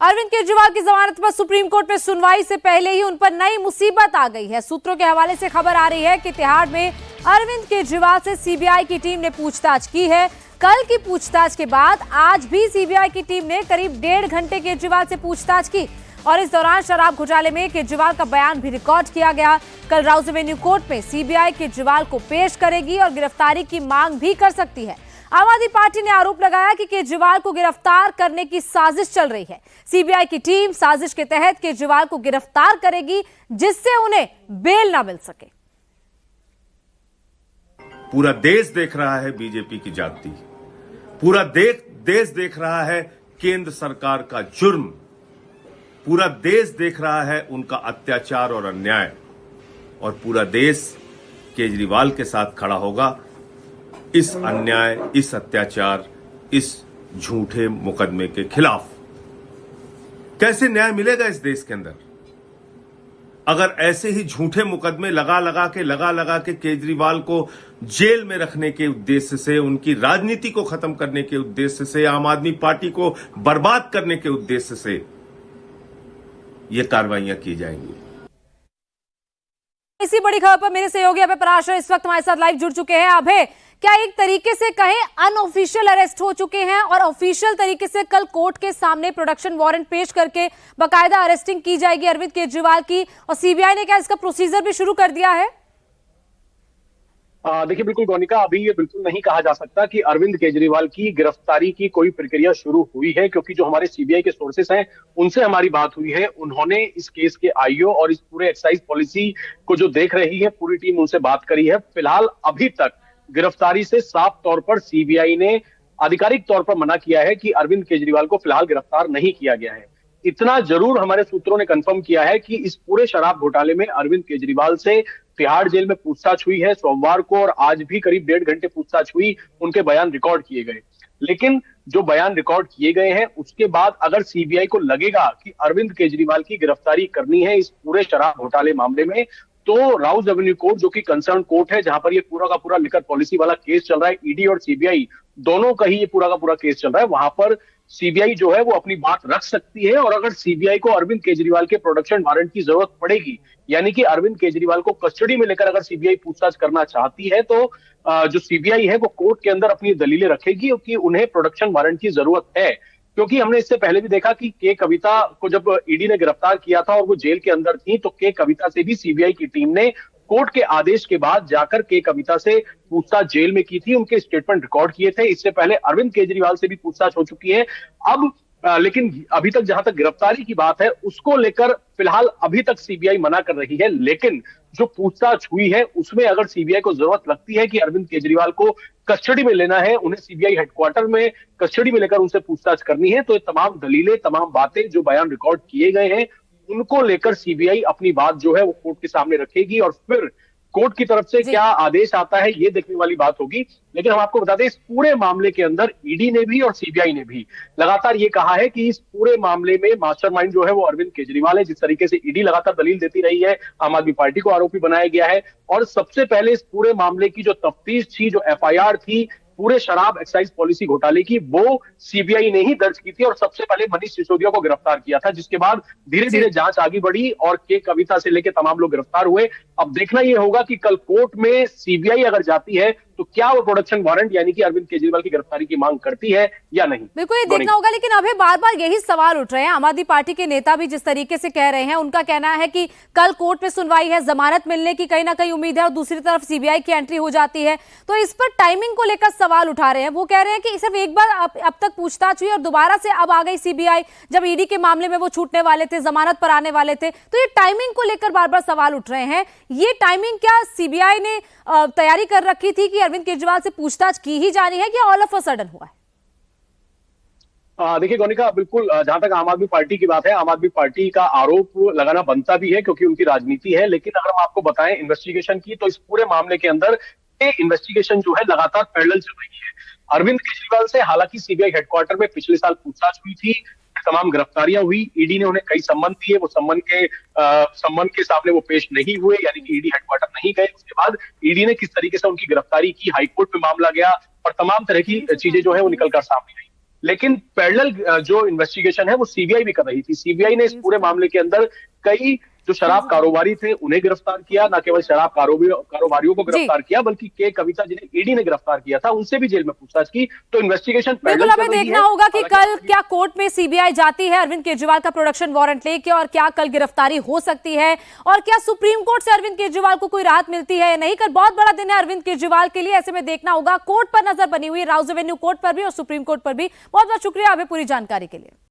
अरविंद केजरीवाल की जमानत पर सुप्रीम कोर्ट में सुनवाई से पहले ही उन पर नई मुसीबत आ गई है। सूत्रों के हवाले से खबर आ रही है कि तिहाड़ में अरविंद केजरीवाल से सीबीआई की टीम ने पूछताछ की है। कल की पूछताछ के बाद आज भी सीबीआई की टीम ने करीब 1.5 घंटे केजरीवाल से पूछताछ की और इस दौरान शराब घोटाले में केजरीवाल का बयान भी रिकॉर्ड किया गया। कल राउज एवेन्यू कोर्ट में सीबीआई केजरीवाल को पेश करेगी और गिरफ्तारी की मांग भी कर सकती है। आम आदमी पार्टी ने आरोप लगाया कि केजरीवाल को गिरफ्तार करने की साजिश चल रही है। सीबीआई की टीम साजिश के तहत केजरीवाल को गिरफ्तार करेगी जिससे उन्हें बेल न मिल सके। पूरा देश देख रहा है बीजेपी की जागती, पूरा देश देख रहा है केंद्र सरकार का जुर्म, पूरा देश देख रहा है उनका अत्याचार और अन्याय, और पूरा देश केजरीवाल के साथ खड़ा होगा इस अन्याय, इस अत्याचार, इस झूठे मुकदमे के खिलाफ। कैसे न्याय मिलेगा इस देश के अंदर अगर ऐसे ही झूठे मुकदमे लगा लगा के केजरीवाल को जेल में रखने के उद्देश्य से, उनकी राजनीति को खत्म करने के उद्देश्य से, आम आदमी पार्टी को बर्बाद करने के उद्देश्य से ये कार्रवाइयां की जाएंगी। इसी बड़ी खबर पर मेरे सहयोगी अभय पराशर इस वक्त हमारे साथ लाइव जुड़ चुके हैं। अभय, क्या एक तरीके से कहें अनऑफिशियल अरेस्ट हो चुके हैं और ऑफिशियल तरीके से कल कोर्ट के सामने प्रोडक्शन वारंट पेश करके बाकायदा अरेस्टिंग की जाएगी अरविंद केजरीवाल की, और सीबीआई ने क्या इसका प्रोसीजर भी शुरू कर दिया है? देखिए, बिल्कुल गोनिका, अभी ये बिल्कुल नहीं कहा जा सकता कि अरविंद केजरीवाल की गिरफ्तारी की कोई प्रक्रिया शुरू हुई है, क्योंकि जो हमारे सीबीआई के सोर्सेस हैं उनसे हमारी बात हुई है। उन्होंने इस केस के आईओ और इस पूरे एक्साइज पॉलिसी को जो देख रही है पूरी टीम, उनसे बात करी है। फिलहाल अभी तक गिरफ्तारी से साफ तौर पर सीबीआई ने आधिकारिक तौर पर मना किया है कि अरविंद केजरीवाल को फिलहाल गिरफ्तार नहीं किया गया है। इतना जरूर हमारे सूत्रों ने कंफर्म किया है कि इस पूरे शराब घोटाले में अरविंद केजरीवाल से तिहाड़ जेल में पूछताछ हुई है सोमवार को, और आज भी करीब 1.5 घंटे पूछताछ हुई। उनके बयान रिकॉर्ड किए गए, लेकिन जो बयान रिकॉर्ड किए गए हैं उसके बाद अगर सीबीआई को लगेगा कि अरविंद केजरीवाल की गिरफ्तारी करनी है इस पूरे शराब घोटाले मामले में, तो राउज एवेन्यू कोर्ट, जो कि कंसर्न कोर्ट है जहां पर ये पूरा का पूरा लिकर पॉलिसी वाला केस चल रहा है, ईडी और सीबीआई दोनों का ही ये पूरा का पूरा केस चल रहा है, वहां पर सीबीआई जो है वो अपनी बात रख सकती है। और अगर सीबीआई को अरविंद केजरीवाल के प्रोडक्शन वारंट की जरूरत पड़ेगी, यानी कि अरविंद केजरीवाल को कस्टडी में लेकर अगर सीबीआई पूछताछ करना चाहती है, तो जो सीबीआई है वो कोर्ट के अंदर अपनी दलीलें रखेगी कि उन्हें प्रोडक्शन वारंट की जरूरत है। क्योंकि हमने इससे पहले भी देखा कि के कविता को जब ईडी ने गिरफ्तार किया था और वो जेल के अंदर थी, तो के कविता से भी सीबीआई की टीम ने कोर्ट के आदेश के बाद जाकर के कविता से पूछताछ जेल में की थी, उनके स्टेटमेंट रिकॉर्ड किए थे। इससे पहले अरविंद केजरीवाल से भी पूछताछ हो चुकी है। अब लेकिन अभी तक जहां तक गिरफ्तारी की बात है उसको लेकर फिलहाल अभी तक सीबीआई मना कर रही है, लेकिन जो पूछताछ हुई है उसमें अगर सीबीआई को जरूरत लगती है कि अरविंद केजरीवाल को कस्टडी में लेना है, उन्हें सीबीआई हेडक्वार्टर में कस्टडी में लेकर उनसे पूछताछ करनी है, तो ये तमाम दलीलें, तमाम बातें, जो बयान रिकॉर्ड किए गए हैं, उनको लेकर सीबीआई अपनी बात जो है वो कोर्ट के सामने रखेगी और फिर कोर्ट की तरफ से क्या आदेश आता है ये देखने वाली बात होगी। लेकिन हम आपको बता दें, इस पूरे मामले के अंदर ईडी ने भी और सीबीआई ने भी लगातार ये कहा है कि इस पूरे मामले में मास्टरमाइंड जो है वो अरविंद केजरीवाल है। जिस तरीके से ईडी लगातार दलील देती रही है, आम आदमी पार्टी को आरोपी बनाया गया है, और सबसे पहले इस पूरे मामले की जो तफ्तीश थी, जो एफआईआर थी पूरे शराब एक्साइज पॉलिसी घोटाले की, वो सीबीआई ने ही दर्ज की थी और सबसे पहले मनीष सिसोदिया को गिरफ्तार किया था, जिसके बाद धीरे धीरे जांच आगे बढ़ी और के कविता से लेकर तमाम लोग गिरफ्तार हुए। अब देखना यह होगा कि कल कोर्ट में सीबीआई अगर जाती है तो क्या वो प्रोडक्शन वारंट यानी कि अरविंद केजरीवाल की गिरफ्तारी की मांग करती है या नहीं। बिल्कुल ये देखना होगा। लेकिन अभी बार बार यही सवाल उठ रहे हैं, आम आदमी पार्टी के नेता भी जिस तरीके से कह रहे हैं, उनका कहना है कि कल कोर्ट में सुनवाई है, जमानत मिलने की कहीं ना कहीं उम्मीद है, और दूसरी तरफ सीबीआई की एंट्री हो जाती है, तो इस पर टाइमिंग को लेकर सवाल उठा रहे हैं। वो कह रहे हैं कि सिर्फ एक बार अब तक पूछताछ हुई और दोबारा से अब आ गई सीबीआई, जब ईडी के मामले में वो छूटने वाले थे, जमानत पर आने वाले थे, तो ये टाइमिंग को लेकर बार बार सवाल उठ रहे हैं। ये टाइमिंग क्या सीबीआई ने तैयारी कर रखी थी कि अरविंद केजरीवाल से पूछताछ की ही जानी है, कि ऑल ऑफ अ सडन हुआ है? देखिए गोनिका, बिल्कुल जहां तक आम आदमी पार्टी की बात है, आम आदमी पार्टी का आरोप लगाना बनता भी है क्योंकि उनकी राजनीति है। लेकिन अगर हम आपको बताएं इन्वेस्टिगेशन की, तो इस पूरे मामले के अंदर इन्वेस्टिगेशन जो है लगातार पैरेलल चल रही है। अरविंद केजरीवाल से हालांकि सीबीआई हेडक्वार्टर में पिछले साल पूछताछ हुई थी, तमाम गिरफ्तारियां हुई, ईडी ने उन्हें कई सम्मन दिए, वो सम्मन के सामने वो पेश नहीं हुए, यानी कि ईडी हेडक्वार्टर नहीं गए। उसके बाद ईडी ने किस तरीके से उनकी गिरफ्तारी की, हाईकोर्ट में मामला गया और तमाम तरह की चीजें जो है वो निकल कर सामने आई। लेकिन पैरेलल जो इन्वेस्टिगेशन है वो सीबीआई भी कर रही थी। सीबीआई ने इस पूरे मामले के अंदर कई जो शराब कारोबारी थे उन्हें गिरफ्तार किया, न केवल शराब कारोबारियों को गिरफ्तार किया बल्कि के कविता जिन्हें ईडी ने गिरफ्तार किया था उनसे भी जेल में पूछताछ की। तो इन्वेस्टिगेशन बिल्कुल हमें देखना होगा कि कल क्या कोर्ट में सीबीआई जाती है अरविंद केजरीवाल का प्रोडक्शन वारंट लेके, और क्या कल गिरफ्तारी हो सकती है, और क्या सुप्रीम कोर्ट से अरविंद केजरीवाल को कोई राहत मिलती है या नहीं। कल बहुत बड़ा दिन है अरविंद केजरीवाल के लिए, ऐसे में देखना होगा। कोर्ट पर नजर बनी हुई, राउज एवेन्यू कोर्ट पर भी और सुप्रीम कोर्ट पर भी। बहुत बहुत शुक्रिया हमें पूरी जानकारी के लिए।